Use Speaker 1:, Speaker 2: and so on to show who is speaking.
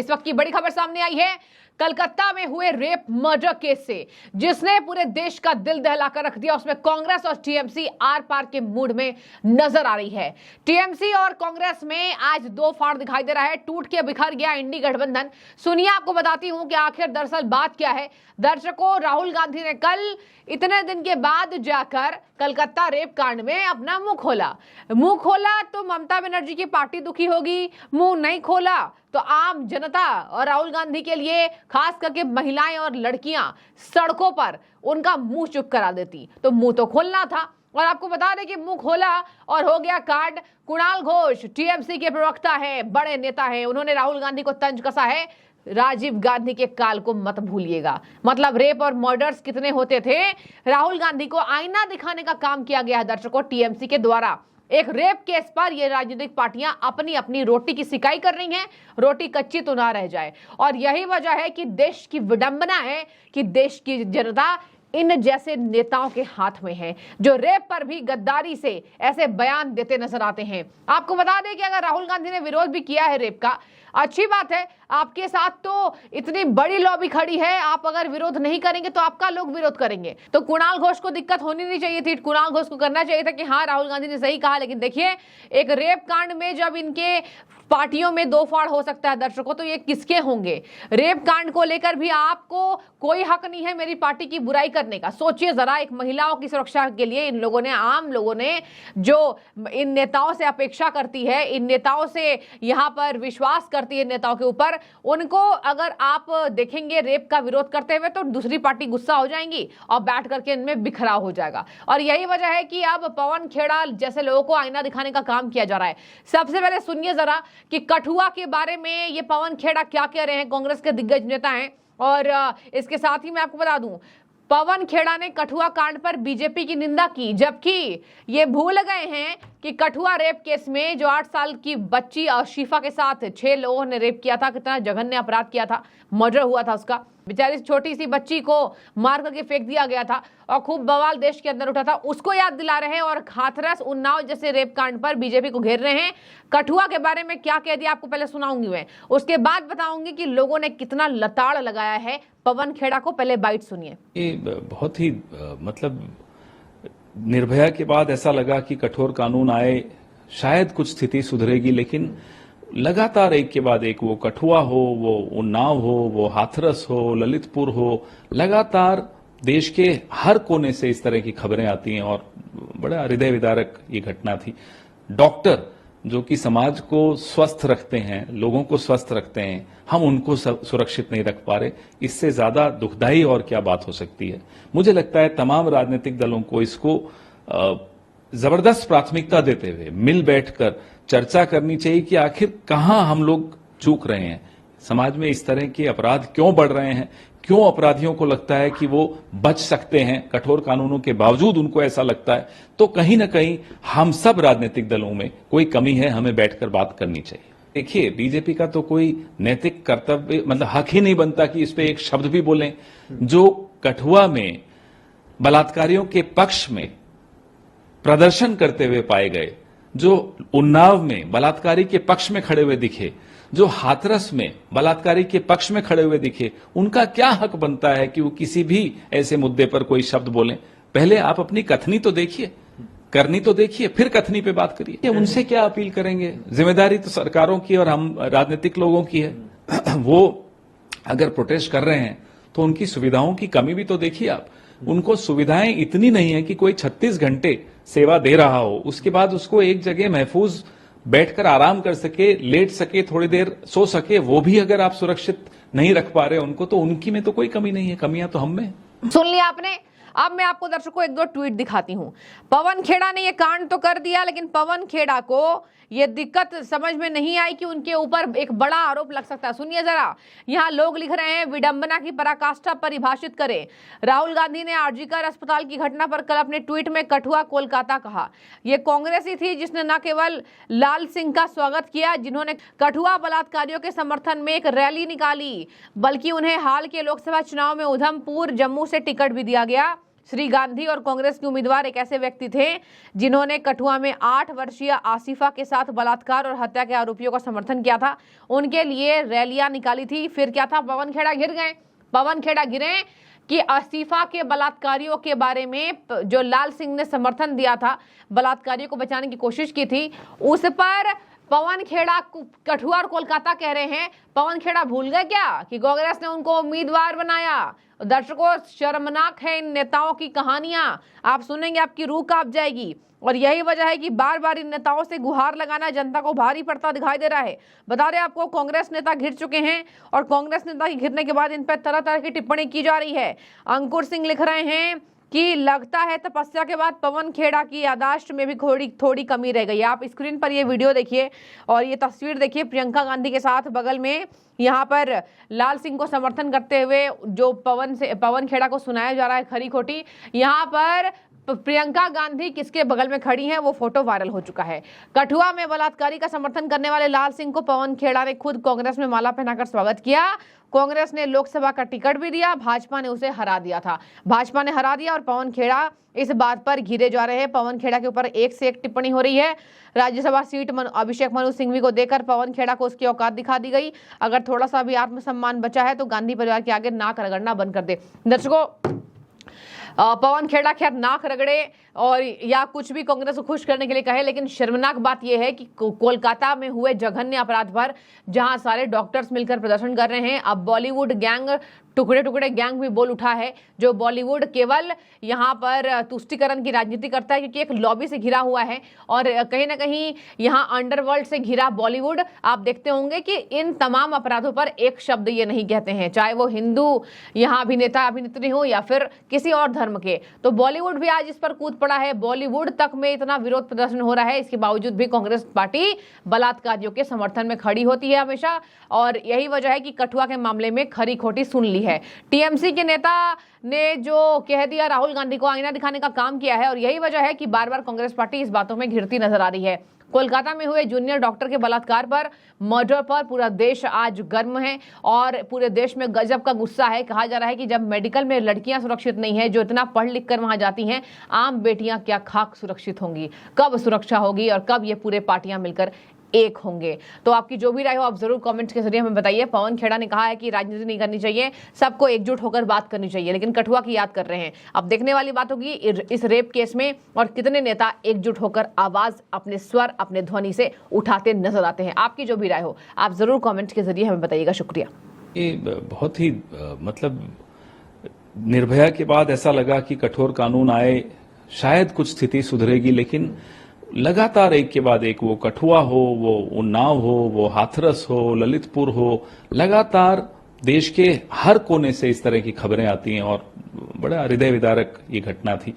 Speaker 1: इस वक्त की बड़ी खबर सामने आई है कलकत्ता में हुए रेप मर्डर केस से, जिसने पूरे देश का दिल दहलाकर रख दिया। उसमें कांग्रेस और टीएमसी आर पार के मूड में नजर आ रही है। टीएमसी और कांग्रेस में आज दो फाड़ दिखाई दे रहा है। टूट के बिखर गया इंडी गठबंधन। सुनिए, आपको बताती हूं कि आखिर दरअसल बात क्या है। दर्शकों, राहुल गांधी ने कल इतने दिन के बाद जाकर कलकत्ता रेप कांड में अपना मुंह खोला तो ममता बनर्जी की पार्टी दुखी होगी, मुंह नहीं खोला तो आम जनता और राहुल गांधी के लिए खास करके महिलाएं और लड़कियां सड़कों पर उनका मुंह चुप करा देती। तो मुंह तो खोलना था, और आपको बता दें कि मुंह खोला और हो गया कांड। कुणाल घोष टीएमसी के प्रवक्ता है, बड़े नेता है, उन्होंने राहुल गांधी को तंज कसा है, राजीव गांधी के काल को मत भूलिएगा। मतलब रेप और मर्डर्स कितने होते थे, राहुल गांधी को आईना दिखाने का काम किया गया है दर्शकों टीएमसी के द्वारा। एक रेप केस पर ये राजनीतिक पार्टियां अपनी अपनी रोटी की सिकाई कर रही हैं, रोटी कच्ची तो ना रह जाए। और यही वजह है कि देश की विडंबना है कि देश की जनता इन जैसे नेताओं के हाथ में है, जो रेप पर भी गद्दारी से ऐसे बयान देते नजर आते हैं। आपको बता दें कि अगर राहुल गांधी ने विरोध भी किया है रेप का, अच्छी बात है, आपके साथ तो इतनी बड़ी लॉबी खड़ी है, आप अगर विरोध नहीं करेंगे तो आपका लोग विरोध करेंगे। तो कुणाल घोष को दिक्कत होनी नहीं चाहिए थी। कुणाल घोष को करना चाहिए था कि हाँ, राहुल गांधी ने सही कहा। लेकिन देखिए, एक रेप कांड में जब इनके पार्टियों में दो फाड़ हो सकता है दर्शकों, तो ये किसके होंगे? रेप कांड को लेकर भी आपको कोई हक नहीं है मेरी पार्टी की बुराई करने का। सोचिए जरा, एक महिलाओं की सुरक्षा के लिए इन लोगों ने, आम लोगों ने, जो इन नेताओं से अपेक्षा करती है, इन नेताओं से यहाँ पर विश्वास करती है नेताओं के ऊपर, उनको अगर आप देखेंगे रेप का विरोध करते हुए तो दूसरी पार्टी गुस्सा हो जाएंगी और बैठ करके इनमें बिखराव हो जाएगा। और यही वजह है कि अब पवन खेड़ा जैसे लोगों को आईना दिखाने का काम किया जा रहा है। सबसे पहले सुनिए जरा कि कठुआ के बारे में ये पवन खेड़ा क्या कह रहे हैं। कांग्रेस के दिग्गज नेता हैं, और इसके साथ ही मैं आपको बता दूं, पवन खेड़ा ने कठुआ कांड पर बीजेपी की निंदा की, जबकि ये भूल गए हैं कि कठुआ रेप केस में जो 8 साल की बच्ची शिफा के साथ 6 लोगों ने रेप किया था, कितना जघन्य अपराध किया था, मर्डर हुआ था उसका। बेचारी छोटी सी बच्ची को मार करके फेंक दिया गया था और खूब बवाल देश के अंदर उठा था। उसको याद दिला रहे हैं, और हाथरस, उन्नाव जैसे रेप कांड पर बीजेपी को घेर रहे हैं। कठुआ के बारे में क्या कह दिया आपको पहले सुनाऊंगी मैं, उसके बाद बताऊंगी कि लोगों ने कितना लताड़ लगाया है पवन खेड़ा को। पहले बाइट सुनिए।
Speaker 2: ये बहुत ही मतलब निर्भया के बाद ऐसा लगा कि कठोर कानून आए, शायद कुछ स्थिति सुधरेगी, लेकिन लगातार एक के बाद एक, वो कठुआ हो, वो उन्नाव हो, वो हाथरस हो, ललितपुर हो, लगातार देश के हर कोने से इस तरह की खबरें आती हैं और बड़ा हृदय विदारक ये घटना थी। डॉक्टर जो कि समाज को स्वस्थ रखते हैं, लोगों को स्वस्थ रखते हैं, हम उनको सुरक्षित नहीं रख पा रहे। इससे ज्यादा दुखदाई और क्या बात हो सकती है। मुझे लगता है तमाम राजनीतिक दलों को इसको जबरदस्त प्राथमिकता देते हुए मिल बैठकर चर्चा करनी चाहिए कि आखिर कहां हम लोग चूक रहे हैं, समाज में इस तरह के अपराध क्यों बढ़ रहे हैं, क्यों अपराधियों को लगता है कि वो बच सकते हैं, कठोर कानूनों के बावजूद उनको ऐसा लगता है। तो कहीं ना कहीं हम सब राजनीतिक दलों में कोई कमी है, हमें बैठकर बात करनी चाहिए। देखिए, बीजेपी का तो कोई नैतिक कर्तव्य, मतलब हक ही नहीं बनता कि इस पे एक शब्द भी बोलें। जो कठुआ में बलात्कारियों के पक्ष में प्रदर्शन करते हुए पाए गए, जो उन्नाव में बलात्कारी के पक्ष में खड़े हुए दिखे, जो हाथरस में बलात्कारी के पक्ष में खड़े हुए दिखे, उनका क्या हक बनता है कि वो किसी भी ऐसे मुद्दे पर कोई शब्द बोलें? पहले आप अपनी कथनी तो देखिए, करनी तो देखिए, फिर कथनी पे बात करिए। उनसे क्या अपील करेंगे? जिम्मेदारी तो सरकारों की और हम राजनीतिक लोगों की है। वो अगर प्रोटेस्ट कर रहे हैं तो उनकी सुविधाओं की कमी भी तो देखिए आप। उनको सुविधाएं इतनी नहीं है कि कोई 36 घंटे सेवा दे रहा हो, उसके बाद उसको एक जगह महफूज बैठकर आराम कर सके, लेट सके, थोड़ी देर सो सके, वो भी अगर आप सुरक्षित नहीं रख पा रहे उनको, तो उनकी में तो कोई कमी नहीं है, कमियां तो हम में।
Speaker 1: सुन लिया आपने। अब मैं आपको दर्शकों एक दो ट्वीट दिखाती हूं। पवन खेड़ा ने ये कांड तो कर दिया, लेकिन पवन खेड़ा को ये दिक्कत समझ में नहीं आई कि उनके ऊपर एक बड़ा आरोप लग सकता है। सुनिए जरा, यहाँ लोग लिख रहे हैं, विडंबना की पराकाष्ठा परिभाषित करें। राहुल गांधी ने आरजीकर अस्पताल की घटना पर कल अपने ट्वीट में कठुआ कोलकाता कहा। यह कांग्रेस ही थी जिसने न केवल लाल सिंह का स्वागत किया, जिन्होंने कठुआ बलात्कारियों के समर्थन में एक रैली निकाली, बल्कि उन्हें हाल के लोकसभा चुनाव में उधमपुर, जम्मू से टिकट भी दिया गया। श्री गांधी और कांग्रेस के उम्मीदवार एक ऐसे व्यक्ति थे जिन्होंने कठुआ में 8 वर्षीय आसिफा के साथ बलात्कार और हत्या के आरोपियों का समर्थन किया था। उनके लिए रैलियां निकाली थी। फिर क्या था, पवन खेड़ा घिर गए। पवन खेड़ा गिरे कि आसिफा के बलात्कारियों के बारे में जो लाल सिंह ने समर्थन दिया था, बलात्कारियों को बचाने की कोशिश की थी, उस पर पवन खेड़ा कठुआ और कोलकाता कह रहे हैं पवन खेड़ा भूल गए क्या कि कांग्रेस ने उनको उम्मीदवार बनाया। दर्शकों, शर्मनाक है इन नेताओं की कहानियां। आप सुनेंगे आपकी रूह कांप जाएगी। और यही वजह है कि बार बार इन नेताओं से गुहार लगाना जनता को भारी पड़ता दिखाई दे रहा है। बता रहे आपको, कांग्रेस नेता घिर चुके हैं और कांग्रेस नेता के घिरने के बाद इन पर तरह तरह की टिप्पणी की जा रही है। अंकुर सिंह लिख रहे हैं कि लगता है तपस्या के बाद पवन खेड़ा की यादाश्त में भी थोड़ी कमी रह गई। आप स्क्रीन पर ये वीडियो देखिए और ये तस्वीर देखिए, प्रियंका गांधी के साथ बगल में यहाँ पर लाल सिंह को समर्थन करते हुए जो पवन खेड़ा को सुनाया जा रहा है खरी खोटी। यहाँ पर प्रियंका गांधी किसके बगल में खड़ी हैं, वो फोटो वायरल हो चुका है। कठुआ में बलात्कारी का समर्थन करने वाले लाल सिंह को पवन खेड़ा ने खुद कांग्रेस में माला पहनाकर स्वागत किया। कांग्रेस ने लोकसभा का टिकट भी दिया, भाजपा ने उसे हरा दिया था। भाजपा ने हरा दिया और पवन खेड़ा इस बात पर घिरे जा रहे हैं। पवन खेड़ा के ऊपर एक से एक टिप्पणी हो रही है। राज्यसभा सीट अभिषेक मनु सिंघवी को देकर पवन खेड़ा को उसकी औकात दिखा दी गई। अगर थोड़ा सा भी आत्मसम्मान बचा है तो गांधी परिवार के आगे नाक रगड़ना बंद कर दे। दर्शकों, पवन खेड़ा खैर नाक रगड़े और या कुछ भी कांग्रेस को खुश करने के लिए कहे, लेकिन शर्मनाक बात यह है कि कोलकाता में हुए जघन्य अपराध पर जहां सारे डॉक्टर्स मिलकर प्रदर्शन कर रहे हैं, अब बॉलीवुड गैंग, टुकड़े टुकड़े गैंग भी बोल उठा है। जो बॉलीवुड केवल यहां पर तुष्टीकरण की राजनीति करता है क्योंकि एक लॉबी से घिरा हुआ है और कहीं ना कहीं यहां अंडरवर्ल्ड से घिरा बॉलीवुड। आप देखते होंगे कि इन तमाम अपराधों पर एक शब्द ये नहीं कहते हैं, चाहे वो हिंदू यहां अभिनेता अभिनेत्री हो या फिर किसी और धर्म के। तो बॉलीवुड भी आज इस पर कूद पड़ा है। बॉलीवुड तक में इतना विरोध प्रदर्शन हो रहा है, इसके बावजूद भी कांग्रेस पार्टी बलात्कारियों के समर्थन में खड़ी होती है हमेशा। और यही वजह है कि कठुआ के मामले में खरी खोटी सुन ली है। टीएमसी के नेता ने जो कह दिया, राहुल गांधी को आईना दिखाने का काम किया है और यही वजह है कि बार बार कांग्रेस पार्टी इस बातों में घिरती नजर आ रही है। कोलकाता में हुए जूनियर डॉक्टर के बलात्कार पर, मर्डर पर पूरा देश आज गर्म है और पूरे देश में गजब का गुस्सा है। कहा जा रहा है कि जब मेडिकल में लड़कियां सुरक्षित नहीं है, जो इतना पढ़ लिख कर वहां जाती हैं, आम बेटियां क्या खाक सुरक्षित होंगी, कब सुरक्षा होगी और कब ये पूरे पार्टियां मिलकर एक होंगे। तो आपकी जो भी राय हो आप जरूर कमेंट्स के जरिए हमें बताइए। पवन खेड़ा ने कहा है कि राजनीति नहीं करनी चाहिए, सबको एकजुट होकर बात करनी चाहिए, लेकिन कठुआ की याद कर रहे हैं। अब देखने वाली बात होगी इस रेप केस में और कितने नेता एकजुट होकर आवाज, अपने स्वर, अपने ध्वनि से उठाते नजर आते हैं। आपकी जो भी राय हो आप जरूर कमेंट्स के जरिए हमें बताइएगा। शुक्रिया।
Speaker 2: ये बहुत ही मतलब निर्भया के बाद ऐसा लगा कि कठोर कानून आए, शायद कुछ स्थिति सुधरेगी, लेकिन लगातार एक के बाद एक, वो कठुआ हो, वो उन्नाव हो, वो हाथरस हो, ललितपुर हो, लगातार देश के हर कोने से इस तरह की खबरें आती हैं और बड़ा हृदय विदारक ये घटना थी।